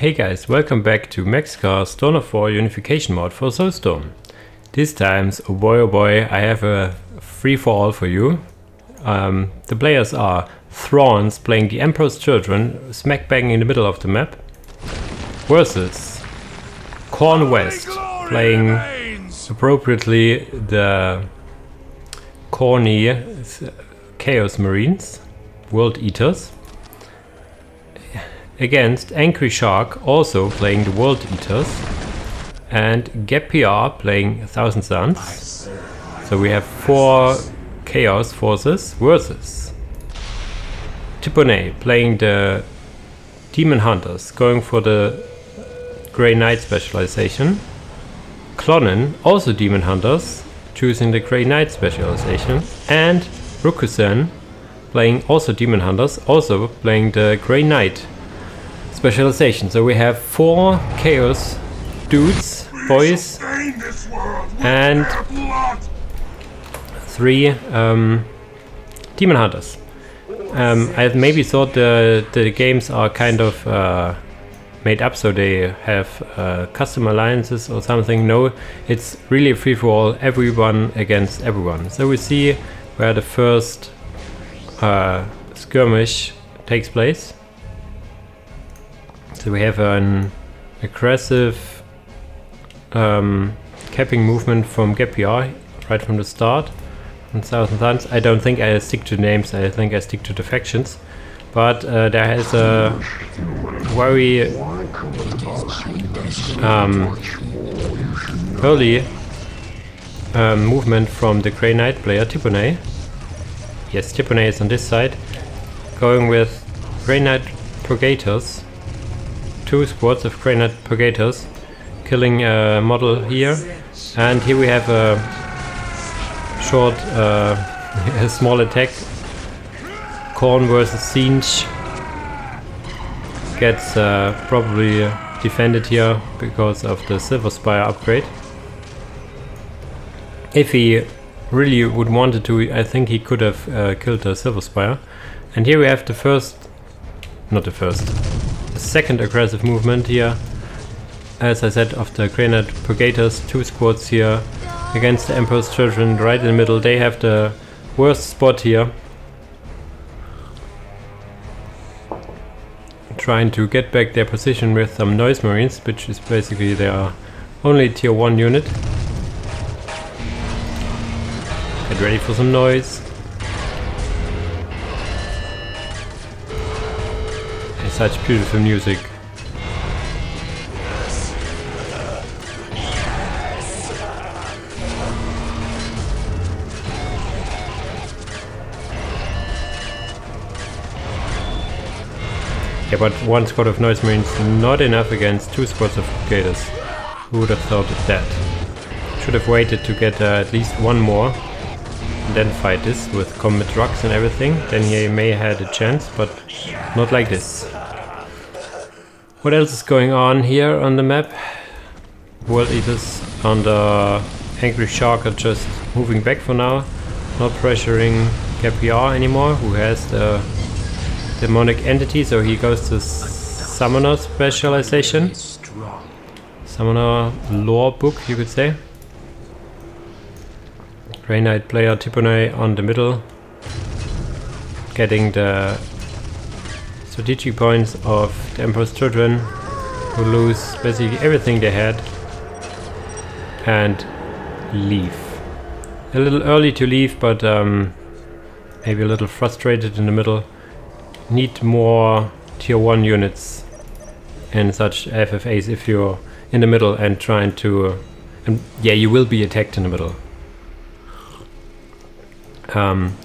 Hey guys, welcome back to Maxcar Storm of War Unification mod for Soulstorm. This time, oh boy, I have a free-for-all for you. The players are thrawns playing the Emperor's children, smack bang in the middle of the map, versus Khorne West, playing appropriately the Khorne Chaos Marines, World Eaters, against Angryshark, also playing the World Eaters, and GapPR playing Thousand Suns. So we have 4 Chaos Forces versus Tiponey playing the Demon Hunters, going for the Grey Knight specialization. Clonnan, also Demon Hunters, choosing the Grey Knight specialization. And Rukusan playing also Demon Hunters, also playing the Grey Knight specialization. So we have 4 Chaos dudes, boys, and 3 Demon Hunters. I maybe thought the games are kind of made up so they have custom alliances or something. No, it's really a free-for-all, everyone against everyone. So we see where the first skirmish takes place. So we have an aggressive capping movement from GapPR right from the start. On Thousand Suns, I don't think I stick to names, I think I stick to the factions. But there is a very early movement from the Grey Knight player, Tiponey. Yes, Tiponey is on this side, going with Grey Knight Purgators. 2 squads of Grey Knight Purgators killing a model here, and here we have a short, a small attack. Khorne versus Siege gets probably defended here because of the Silver Spire upgrade. If he really would wanted to, I think he could have killed the Silver Spire. And here we have the second aggressive movement here, as I said, of the Grey Knight Purgators. 2 squads here against the Emperor's children right in the middle. They have the worst spot here, trying to get back their position with some noise marines, which is basically their only tier 1 unit. Get ready for some noise. Such beautiful music. Yeah, but 1 squad of noise marines not enough against 2 squads of gators. Who would have thought of that? Should have waited to get at least 1 more and then fight this with combat trucks and everything. Then he may have had a chance, but not like this. What else is going on here on the map? World Eaters under Angryshark are just moving back for now, not pressuring GapPR anymore, who has the demonic entity, so he goes to Summoner specialization. Summoner lore book, you could say. Grey Knight player Tiponey on the middle, getting the strategic points of the Emperor's children, who lose basically everything they had and leave. A little early to leave, but maybe a little frustrated in the middle. Need more tier 1 units in such FFAs if you're in the middle and trying to... yeah, you will be attacked in the middle.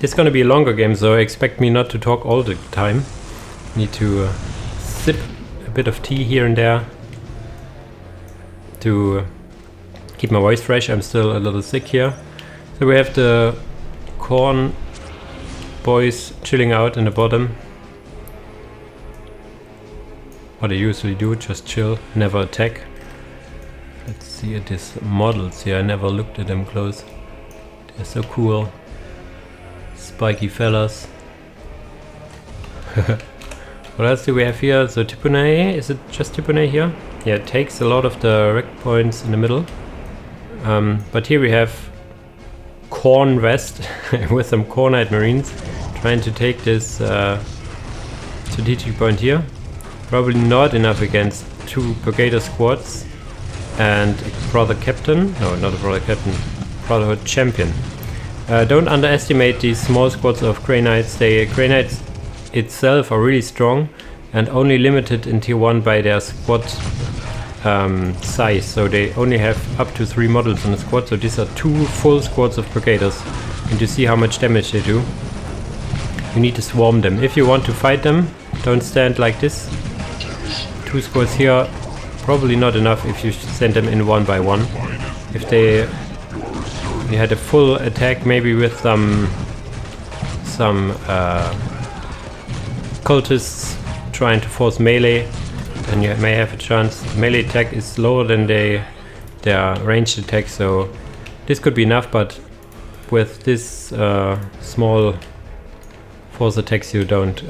It's gonna be a longer game, so expect me not to talk all the time. Need to sip a bit of tea here and there to keep my voice fresh. I'm still a little sick here. So we have the Khorne boys chilling out in the bottom. What I usually do, just chill, never attack. Let's see at these models here. I never looked at them close. They're so cool. Spiky fellas. What else do we have here? So Tiponey, is it just Tiponey here? Yeah, it takes a lot of the wreck points in the middle. But here we have Khorne West with some Khornite Marines trying to take this strategic point here. Probably not enough against 2 Brigadier squads and a Brother Captain. No, not a Brother Captain. Brotherhood Champion. Don't underestimate these small squads of Grey Knights. Grey Knights itself are really strong and only limited in tier 1 by their squad size. So they only have up to 3 models on the squad. So these are 2 full squads of Brigaders. And you see how much damage they do. You need to swarm them. If you want to fight them, don't stand like this. 2 squads here, probably not enough if you send them in 1 by 1. If they had a full attack, maybe with some cultists trying to force melee, then you may have a chance. Melee attack is lower than their ranged attack, so this could be enough, but with this small force attacks you don't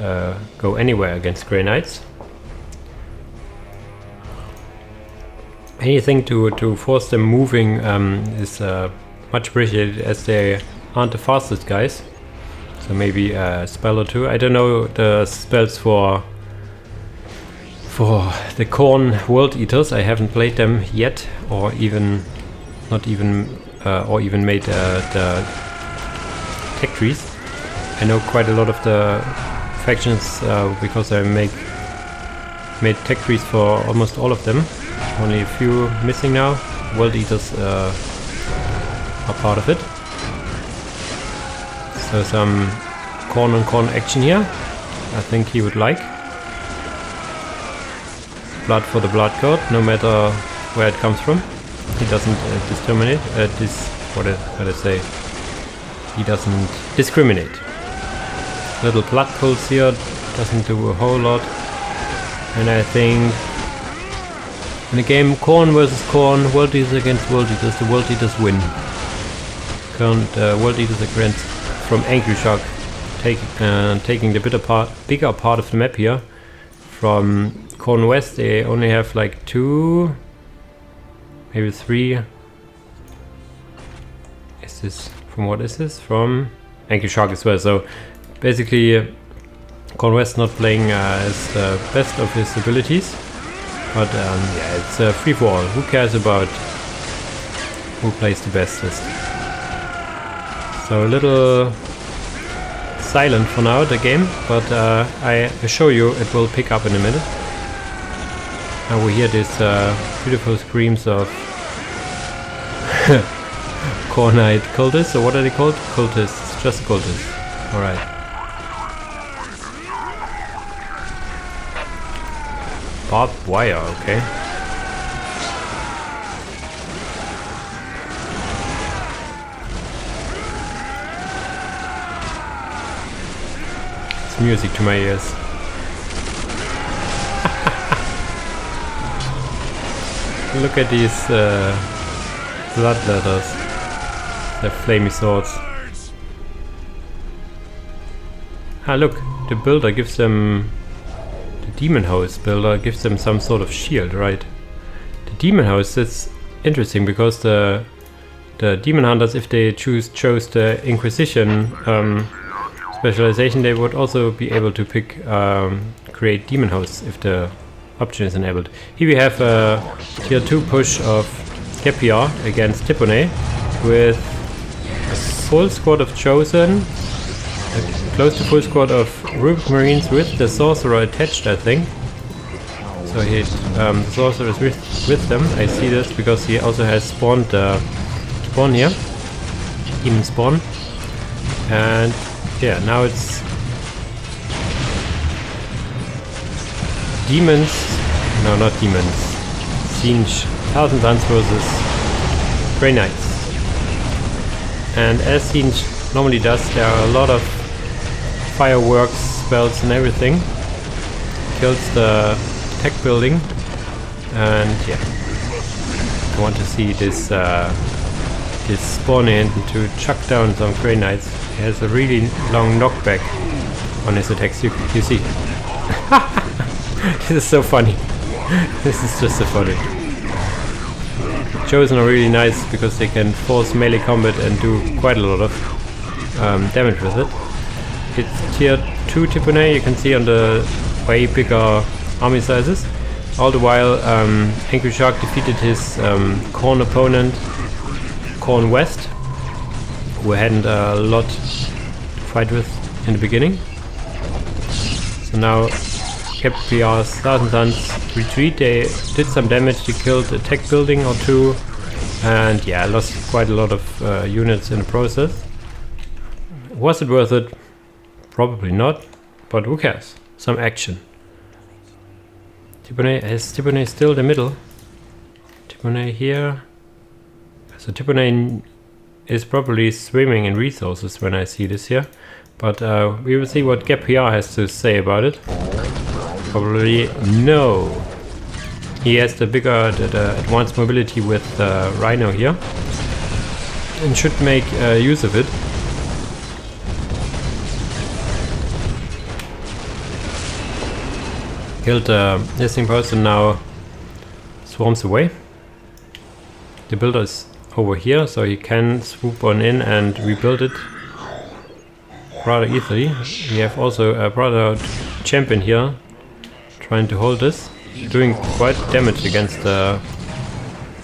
go anywhere against Grey Knights. Anything to force them moving is much appreciated, as they aren't the fastest guys. So maybe a spell or 2. I don't know the spells for the Khorne World Eaters. I haven't played them yet, or even made the tech trees. I know quite a lot of the factions because I made tech trees for almost all of them. Only a few missing now. World Eaters are part of it. So some Khorne on Khorne action here. I think he would like. Blood for the blood god, no matter where it comes from. He doesn't discriminate. He doesn't discriminate. Little blood pulse here doesn't do a whole lot. And I think in the game Khorne versus Khorne, World Eaters against World Eaters, the World Eaters win. Current World Eaters against from Angryshark, taking the bigger part of the map here. From Khorne West they only have like 2, maybe 3. Is this from what is this? From Angryshark as well. So basically Khorne West not playing as the best of his abilities. But yeah, it's free for all. Who cares about who plays the bestest? So a little silent for now, the game, but I assure you it will pick up in a minute. And we hear these beautiful screams of Khornite cultists, or what are they called? Cultists, just cultists. Alright. Barbed wire, okay. It's music to my ears. Look at these blood letters. They're flamey swords. Ah, look, the builder gives them... Demon House builder gives them some sort of shield, right? The Demon House is interesting because the Demon Hunters, if they chose the Inquisition specialization, they would also be able to create Demon House if the option is enabled. Here we have a tier 2 push of GapPR against Tiponey with a full squad of Chosen, close to full squad of Rubic Marines with the Sorcerer attached, I think. So the Sorcerer is with them. I see this because he also has spawned spawn here. Demon spawn. And yeah, now it's demons. No, not demons. Siege. 1000 Suns versus Grey Knights. And as Siege normally does, there are a lot of fireworks, spells and everything. Kills the tech building. And yeah, I want to see this spawn in to chuck down some Grey Knights. He has a really long knockback on his attacks, you see. This is so funny. This is just so funny. Chosen are really nice because they can force melee combat and do quite a lot of damage with it. It's tier 2 Tiponey, you can see on the way bigger army sizes. All the while Angryshark defeated his Khorne opponent, Khorne West, who hadn't a lot to fight with in the beginning. So now GapPR's Thousand Suns retreat. They did some damage, they killed a tech building or two, and yeah, lost quite a lot of units in the process. Was it worth it? Probably not, but who cares? Some action. Tiponey, is Tiponey still the middle? Tiponey here. So Tiponey is probably swimming in resources when I see this here, but we will see what GapPR has to say about it. Probably no. He has the bigger, the advanced mobility with Rhino here, and should make use of it. Killed this thing post and now swarms away. The builder is over here, so he can swoop on in and rebuild it rather easily. We have also a brother champion here trying to hold this, doing quite damage against the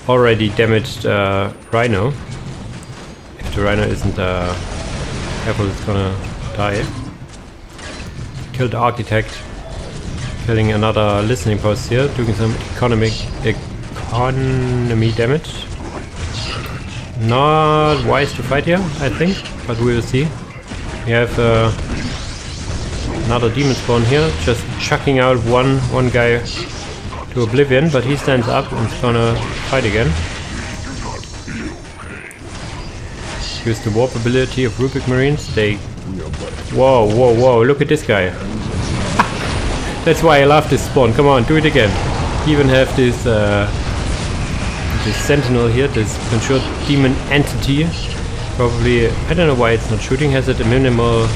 already damaged Rhino. If the Rhino isn't careful, it's gonna die. Killed the architect, killing another listening post here, doing some economy damage. Not wise to fight here, I think, but we will see. We have another demon spawn here, just chucking out one guy to oblivion, but he stands up and is gonna fight again. Use the warp ability of Rubik Marines. They... Whoa, look at this guy. That's why I love this spawn. Come on, do it again. Even have this this sentinel here, this conjured demon entity. Probably, I don't know why it's not shooting. Has it a minimal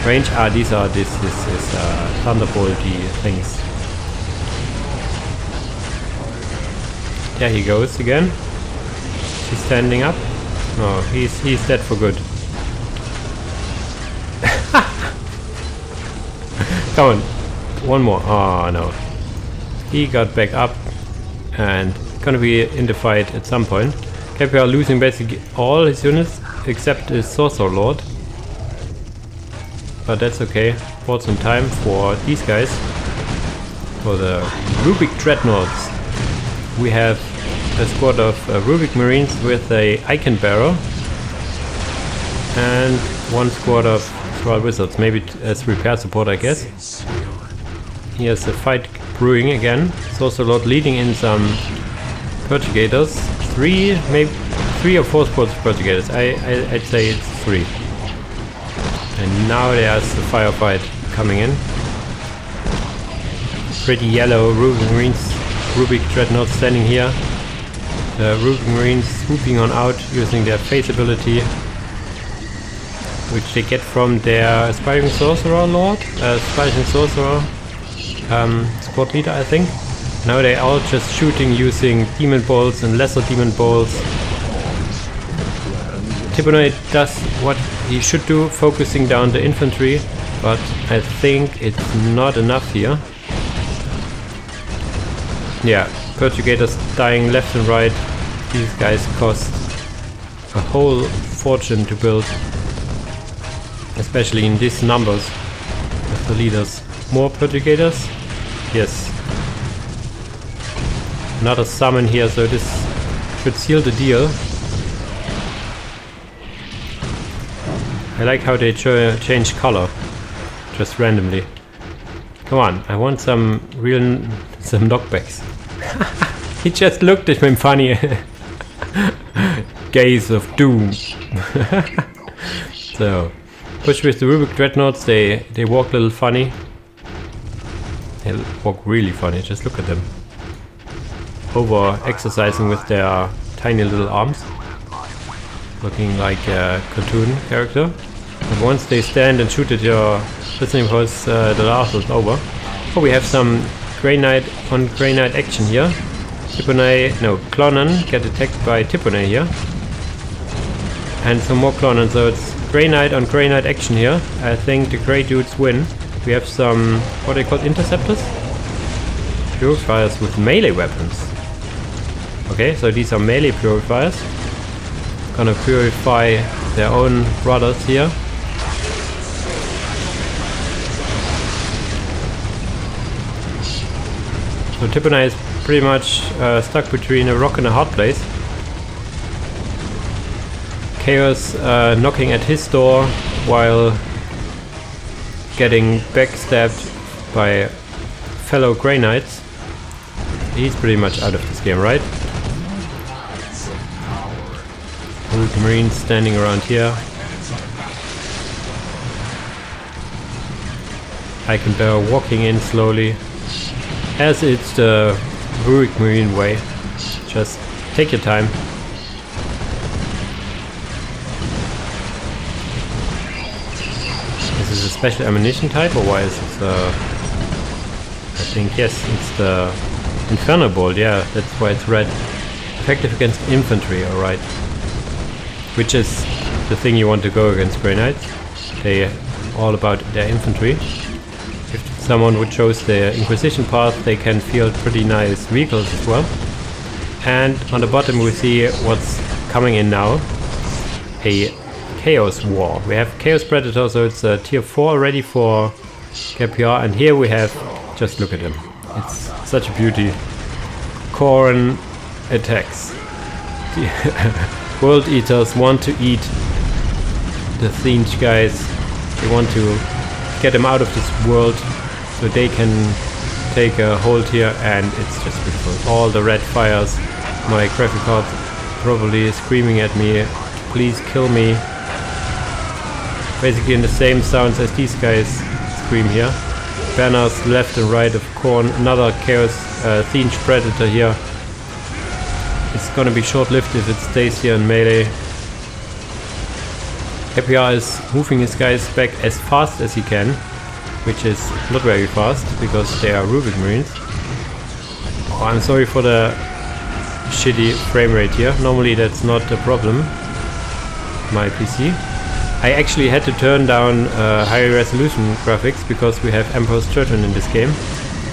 range? Ah, these are this is thunderbolty things. There he goes again. He's standing up. No, he's dead for good. Come on, one more. Oh no, he got back up and gonna be in the fight at some point. GapPR losing basically all his units except his Sorcerer Lord, but that's okay. Bought some time for these guys. For the Rubik Dreadnoughts, we have a squad of Rubik Marines with a Icon Bearer and one squad of Thrall Wizards, maybe as repair support, I guess. Here's a fight brewing again. Sorcerer Lord leading in some Purgators. Maybe 3 or 4 squads of Purgators. I'd say it's 3. And now there's the firefight coming in. Pretty yellow Rubik Marines, Rubik Dreadnought standing here. The Rubik Marines swooping on out using their face ability, which they get from their Aspiring Sorcerer Lord, Aspiring Sorcerer squad leader, I think. Now they all just shooting using demon bolts and lesser demon bolts. Tiponey does what he should do, focusing down the infantry, but I think it's not enough here. Yeah, Purgators dying left and right. These guys cost a whole fortune to build, especially in these numbers with the leaders. More Purgators? Yes. Another summon here, so this should seal the deal. I like how they change color, just randomly. Come on, I want some knockbacks. He just looked at him funny. Gaze of doom. So, push with the Rubik Dreadnoughts, they walk a little funny. They walk really funny, just look at them. Over exercising with their tiny little arms, looking like a cartoon character. And once they stand and shoot at your listening post, the last is over. Oh, we have some Grey Knight on Grey Knight action here. Tiponey, no, Clonnan get attacked by Tiponey here. And some more Clonnan, so it's Grey Knight on Grey Knight action here. I think the Grey dudes win. We have some, what are they called, interceptors? Purifiers with melee weapons. Okay, so these are melee purifiers. Gonna purify their own brothers here. So Tiponey is pretty much stuck between a rock and a hard place. Chaos knocking at his door while getting backstabbed by fellow Grey Knights. He's pretty much out of this game, right? Old Marines standing around here. I can bear walking in slowly, as it's the Rurik Marine way. Just take your time. Is this a special ammunition type, or why is it I think yes, it's the Inferno Bolt, yeah, that's why it's red. Effective against infantry, alright. Which is the thing you want to go against Grey Knights. They're all about their infantry. If someone would choose the Inquisition path, they can field pretty nice vehicles as well. And on the bottom we see what's coming in now. A Chaos War. We have Chaos Predator, so it's a tier 4 already for GapPR, and here we have, just look at him, it's such a beauty. Khorne attacks. The World Eaters want to eat the thrawns guys. They want to get them out of this world so they can take a hold here, and it's just beautiful. All the red fires. My graphic card probably screaming at me, please kill me. Basically in the same sounds as these guys scream here. Banners left and right of Khorne. Another Chaos thrawns Predator here. It's gonna be short-lived if it stays here in melee. GapPR is moving his guys back as fast as he can, which is not very fast because they are Rurik Marines. Oh, I'm sorry for the shitty frame rate here. Normally that's not a problem. My PC. I actually had to turn down high resolution graphics because we have Emperor's Children in this game.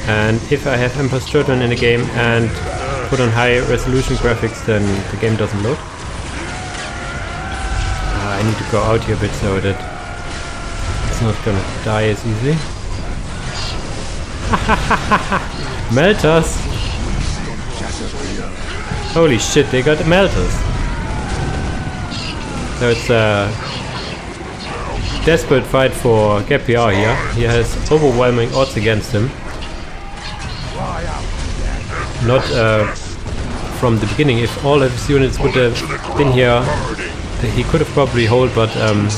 And if I have Emperor's Children in the game and put on high resolution graphics, then the game doesn't load. I need to go out here a bit so that it's not gonna die as easily. Melters! Holy shit, they got melters! So it's a desperate fight for GapPR here. He has overwhelming odds against him. Not from the beginning. If all of his units would have been here, he could have probably hold, but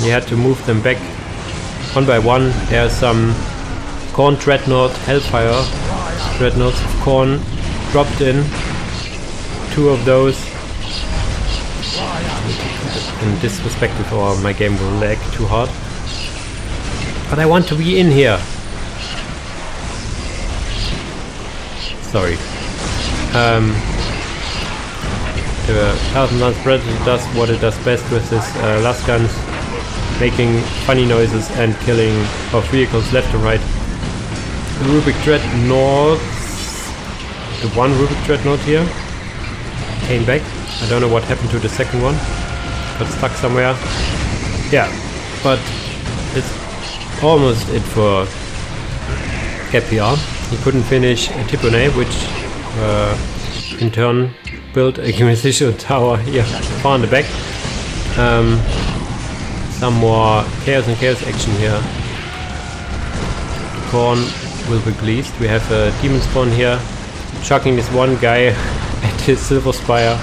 he had to move them back one by one. There are some Khorne Dreadnought, Hellfire Dreadnoughts of Khorne dropped in. 2 of those. In this perspective, or my game will lag too hard. But I want to be in here. Sorry. The 1000 Lance Predator does what it does best with his last guns, making funny noises and killing of vehicles left and right. The Rurik Dreadnought, the one Rurik Dreadnought here, came back. I don't know what happened to the second one. Got stuck somewhere. Yeah, but it's almost it for GapPR. He couldn't finish Tiponey, which in turn built a Inquisition tower here far in the back. Some more chaos and chaos action here. Khorne will be released. We have a demon spawn here, chucking this one guy at his silver spire.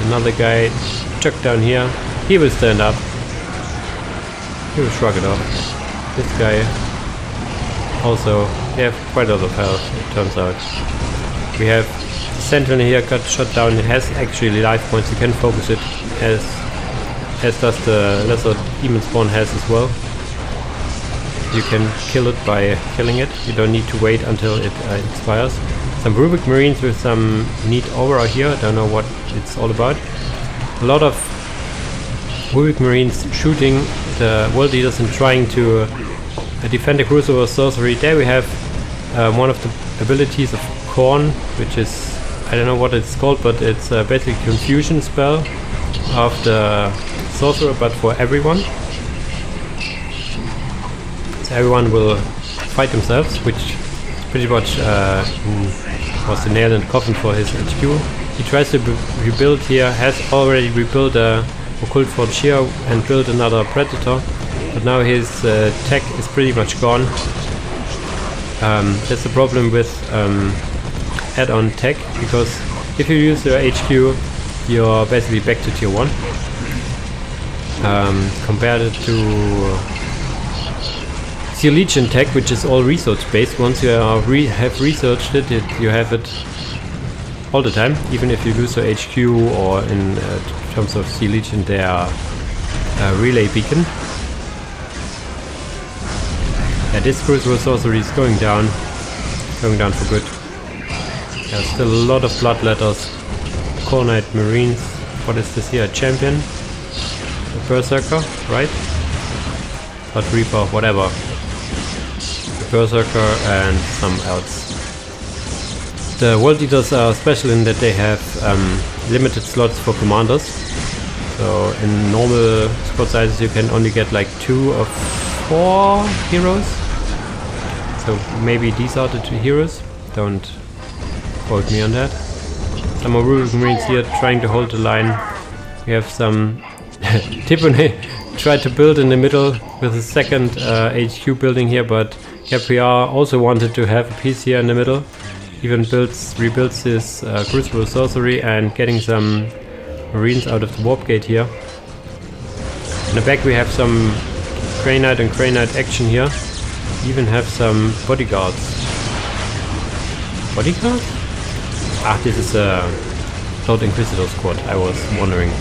Another guy chucked down here. He will stand up. He will shrug it off. This guy also, they have quite a lot of health, it turns out. We have the Sentinel here got shot down. It has actually life points. You can focus it as does the lesser demon spawn has as well. You can kill it by killing it. You don't need to wait until it expires. Some Rubik Marines with some neat aura here. I don't know what it's all about. A lot of Rubik Marines shooting the world leaders and trying to defend the Crucible sorcery. There we have one of the abilities of Khorne, which is, I don't know what it's called, but it's basically a confusion spell of the sorcerer, but for everyone. So everyone will fight themselves, which pretty much was the nail in the coffin for his HQ. He tries to rebuild here, has already rebuilt a Occult Forge here and built another Predator, but now his tech is pretty much gone. That's the problem with add-on tech, because if you use your HQ, you're basically back to tier 1. Compared it to Sea Legion tech, which is all research based. Once you have researched it, you have it all the time, even if you lose your HQ, or in terms of Sea Legion, they are relay beacon. Yeah, this Crucible sorcery is going down for good. There's still a lot of bloodletters. Khorne Marines. What is this here? A champion? A berserker, right? Blood Reaper, whatever. A berserker and some else. The world leaders are special in that they have limited slots for commanders. So in normal squad sizes you can only get like 2 of 4 heroes. So maybe these are the 2 heroes. Don't quote me on that. Some more Rubik Marines here trying to hold the line. We have some Tiponey tried to build in the middle with a second HQ building here, but GapPR also wanted to have a piece here in the middle. Even rebuilds his Crucible sorcery and getting some Marines out of the warp gate here. In the back we have some Grey Knight and Grey Knight action here. Even have some bodyguards. Bodyguards? Ah, this is a Lord Inquisitor squad, I was wondering.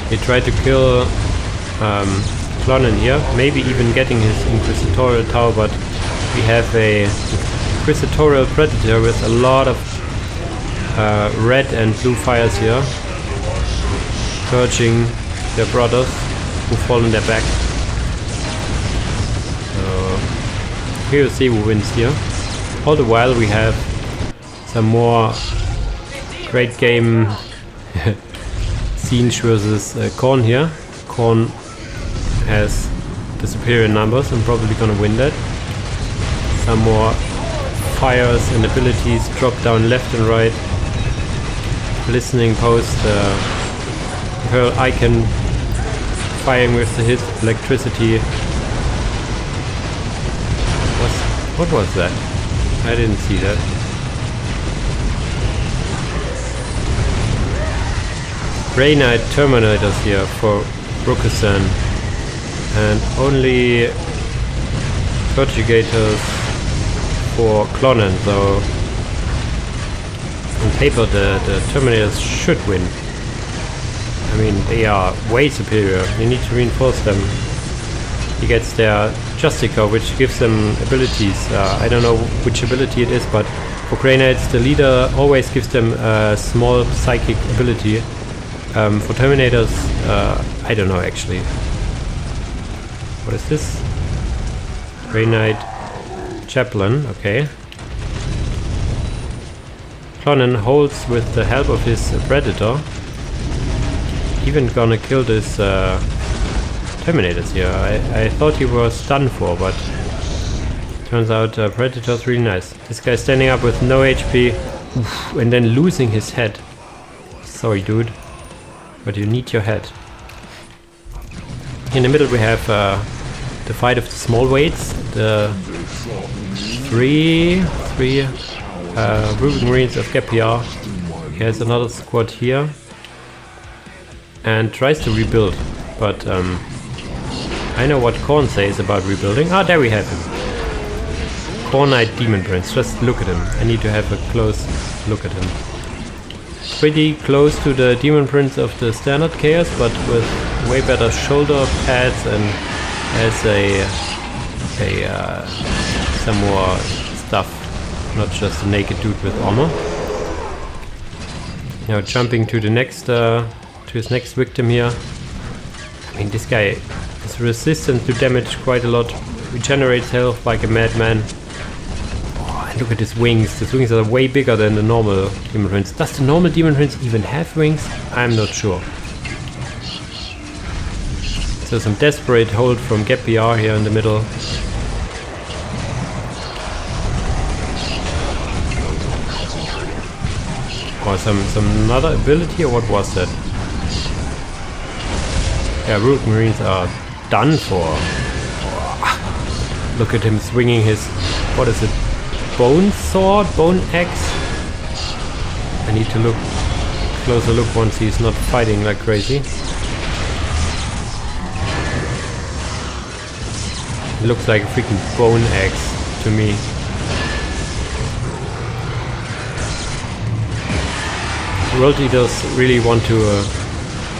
He tried to kill Clonnan here, maybe even getting his Inquisitorial tower, but we have a Inquisitorial Predator with a lot of red and blue fires here, purging their brothers who fall in their back. So here you see who wins here. All the while we have some more great game Siege versus Khorne here. Khorne has the superior numbers and probably gonna win that. Some more fires and abilities drop down left and right. Listening post, Pearl icon firing with his electricity. What was that? I didn't see that. Grey Knight Terminators here for Rukusan, and only Purgators for Clonnan, so on paper the Terminators should win. I mean, they are way superior. You need to reinforce them. He gets their Justica, which gives them abilities. I don't know which ability it is, but for Grey Knights the leader always gives them a small psychic ability. For Terminators, I don't know actually. What is this? Grey Knight Chaplain, okay. Clonnan holds with the help of his Predator. Even gonna kill this Terminators here. I thought he was done for, but turns out Predator's really nice. This guy standing up with no HP, oof, and then losing his head. Sorry dude, but you need your head. In the middle we have the fight of the small weights. The three Rubik Marines of GapPR. He has another squad here and tries to rebuild, but I know what Khorne says about rebuilding. Ah, there we have him. Khorne Knight Demon Prince. Just look at him. I need to have a close look at him. Pretty close to the Demon Prince of the standard chaos, but with way better shoulder pads and has some more stuff, not just a naked dude with armor. Now jumping to the next, to his next victim here. I mean, this guy is resistant to damage quite a lot, regenerates health like a madman. Oh, and look at his wings. His wings are way bigger than the normal Demon Prince. Does the normal Demon Prince even have wings? I'm not sure. So some desperate hold from GapPR here in the middle. Or some another ability, or what was that? Yeah, Root Marines are done for. Oh, look at him swinging his, what is it? Bone sword? Bone axe? I need to look closer look once he's not fighting like crazy. It looks like a freaking bone axe to me. World Eaters really want to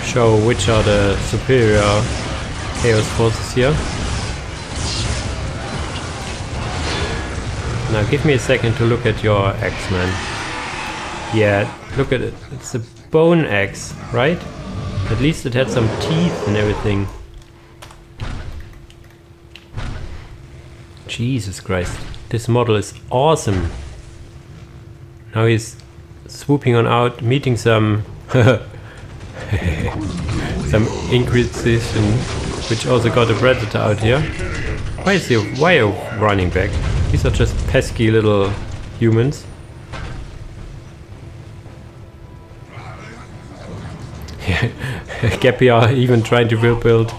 show which are the superior Chaos forces here. Now give me a second to look at your axe, man. Yeah, look at it. It's a bone axe, right? At least it had some teeth and everything. Jesus Christ. This model is awesome. Now he's swooping on out, meeting some some Inquisition, which also got a Predator out here. Why is he running back? These are just pesky little humans. GapPR even trying to rebuild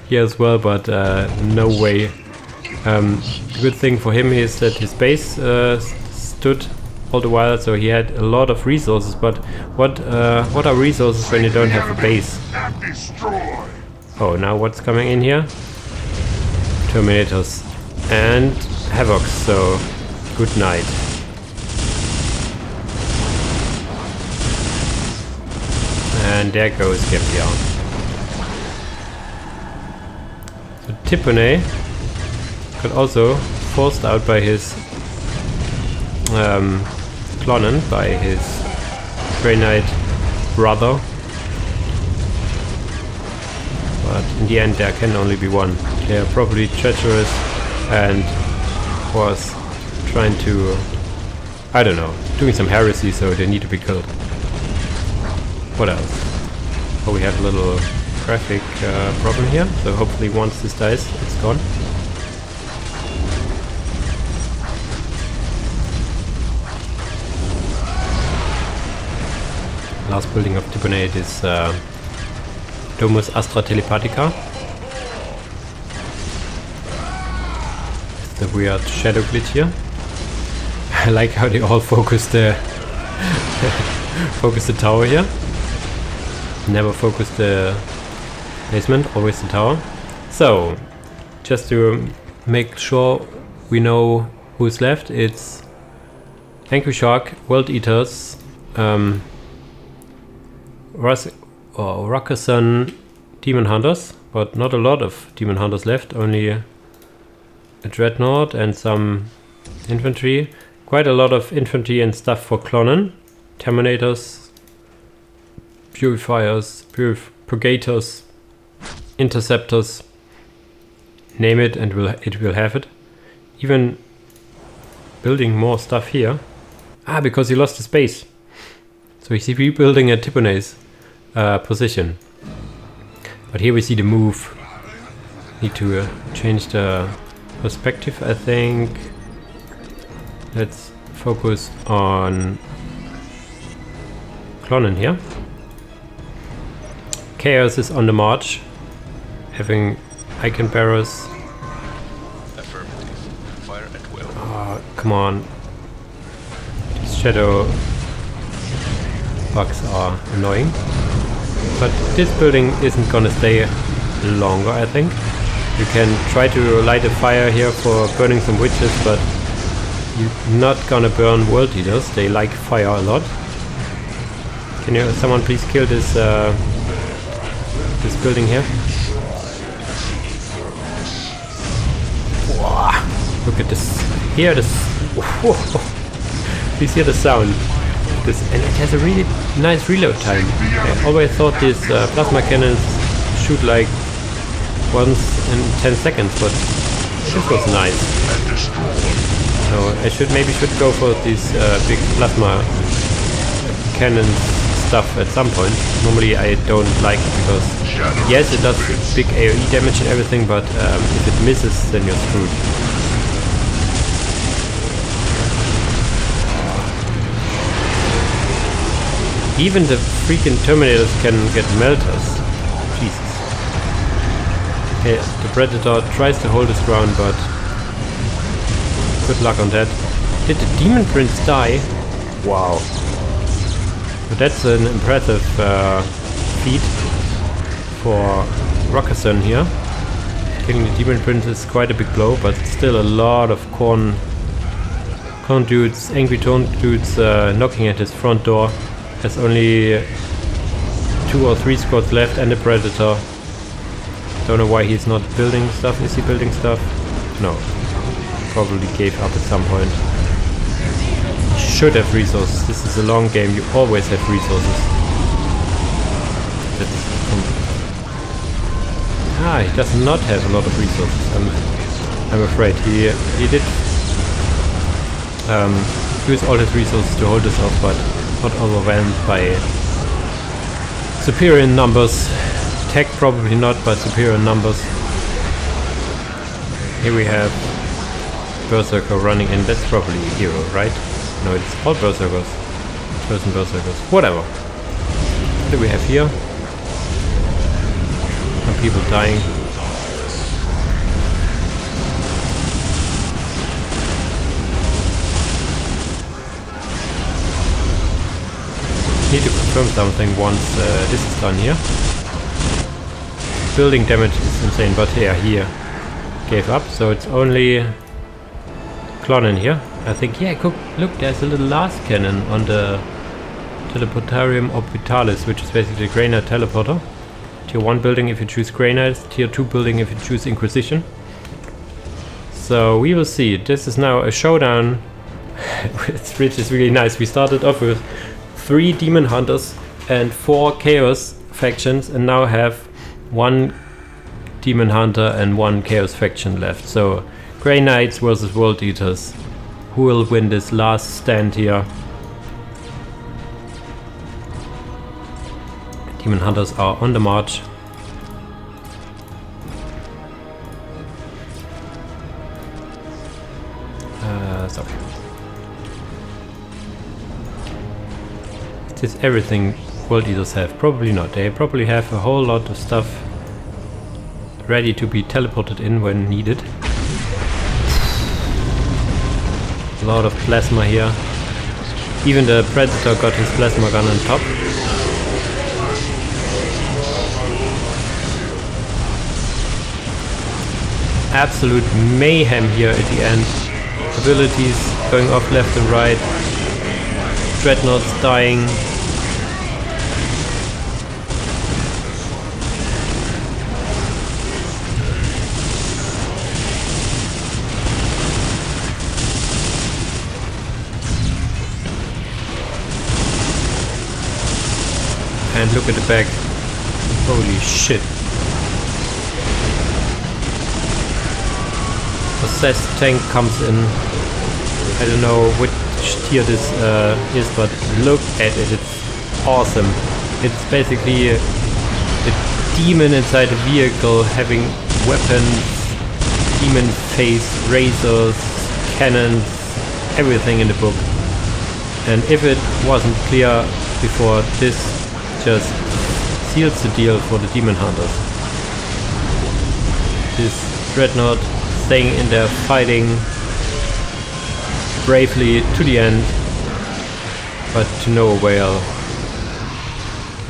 here as well, but no way. The good thing for him is that his base stood all the while, so he had a lot of resources. But what are resources when you don't have a base? Oh, now what's coming in here? Terminators and Havocs, so good night. And there goes GapPR. So Tiponey got also forced out by his Clonnan, by his Grey Knight brother. But in the end there can only be one. They are probably treacherous and was trying to, I don't know, doing some heresy, so they need to be killed. What else? Oh, we have a little graphic problem here, so hopefully once this dies, it's gone. Last building of Tiponey is Domus Astra Telepathica. It's the weird shadow glitch here. I like how they all focus the focus the tower here. Never focus the basement, always the tower. So, just to make sure we know who's left, it's Angryshark, World Eaters, Rukusan, Demon Hunters, but not a lot of Demon Hunters left, only a Dreadnought and some infantry. Quite a lot of infantry and stuff for Clonnan. Terminators, Purifiers, Purgators, Interceptors, name it and it will have it. Even building more stuff here. Ah, because he lost his base. So he's rebuilding at Tiponey's position. But here we see the move. Need to change the perspective, I think. Let's focus on Clonnan here. Chaos is on the march, having icon bearers. Affirmative. Fire at will. Oh, come on. These shadow bugs are annoying. But this building isn't gonna stay longer, I think. You can try to light a fire here for burning some witches, but you're not gonna burn World Eaters. They like fire a lot. Can you, someone please kill this this building here. Wow. Look at this. Hear this. Please hear the sound. This, and it has a really nice reload time. I always thought these plasma cannons shoot like once in 10 seconds, but this was nice. So I maybe should go for these big plasma cannons stuff at some point. Normally I don't like it because yes, it does big AoE damage and everything, but if it misses, then you're screwed. Even the freaking Terminators can get melters. Jesus. Okay, the Predator tries to hold his ground, but good luck on that. Did the Demon Prince die? Wow. But that's an impressive feat for Rukusan here. Killing the Demon Prince is quite a big blow, but still a lot of Khorne dudes, angry Khorne dudes knocking at his front door. There's only 2 or 3 squads left and a Predator. Don't know why he's not building stuff. Is he building stuff? No. Probably gave up at some point. Should have resources. This is a long game. You always have resources. He does not have a lot of resources. I'm afraid he did use all his resources to hold this off, but not overwhelmed by superior numbers. Tech probably not, but superior numbers. Here we have Berserker running in. That's probably a hero, right? No, it's all Berserkers. Chosen Berserkers. Whatever. What do we have here? Some people dying. Need to confirm something once this is done here. Building damage is insane, but yeah, here gave up, so it's only Clonnan here. I think, yeah, look, there's a little last cannon on the Teleportarium Orbitalis, which is basically a Grey Knight teleporter. Tier 1 building if you choose Grey Knights, Tier 2 building if you choose Inquisition. So we will see. This is now a showdown, which is really nice. We started off with 3 Demon Hunters and 4 Chaos factions, and now have 1 Demon Hunter and 1 Chaos faction left. So Grey Knights versus World Eaters. Who will win this last stand here? Demon Hunters are on the march. Sorry. Is this everything World Eaters have? Probably not. They probably have a whole lot of stuff ready to be teleported in when needed. A lot of plasma here. Even the Predator got his plasma gun on top. Absolute mayhem here at the end. Abilities going off left and right. Dreadnoughts dying. And look at the back. Holy shit. Possessed tank comes in. I don't know which tier this is, but look at it. It's awesome. It's basically a demon inside a vehicle having weapons, demon face, razors, cannons, everything in the book. And if it wasn't clear before, this just seals the deal for the Demon Hunters. This Dreadnought staying in there, fighting bravely to the end, but to no avail.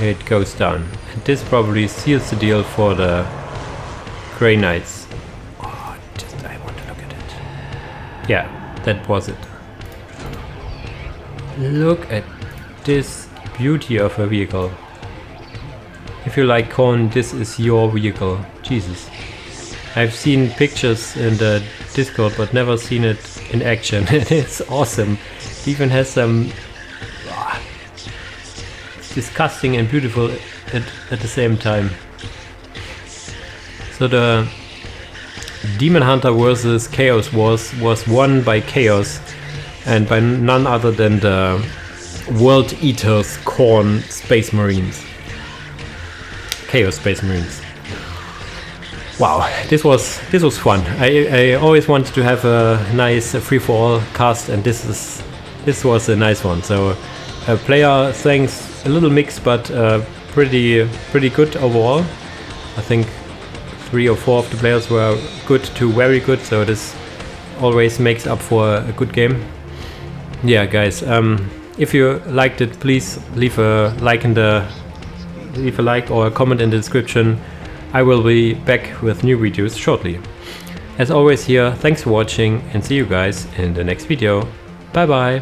It goes down. And this probably seals the deal for the Grey Knights. Oh, I want to look at it. Yeah, that was it. Look at this beauty of a vehicle. If you like Khorne, this is your vehicle. Jesus. I've seen pictures in the Discord, but never seen it in action. It's awesome. It even has some... it's disgusting and beautiful at the same time. So the Demon Hunter versus Chaos Wars was won by Chaos, and by none other than the World Eaters Khorne Space Marines. Chaos Space Marines. Wow, this was fun. I always wanted to have a nice free-for-all cast, and this was a nice one. So player strength a little mixed, but pretty good overall. I think 3 or 4 of the players were good to very good, so this always makes up for a good game. Yeah, guys, if you liked it, please leave a like or a comment in the description. I will be back with new videos shortly. As always here, thanks for watching and see you guys in the next video. Bye bye!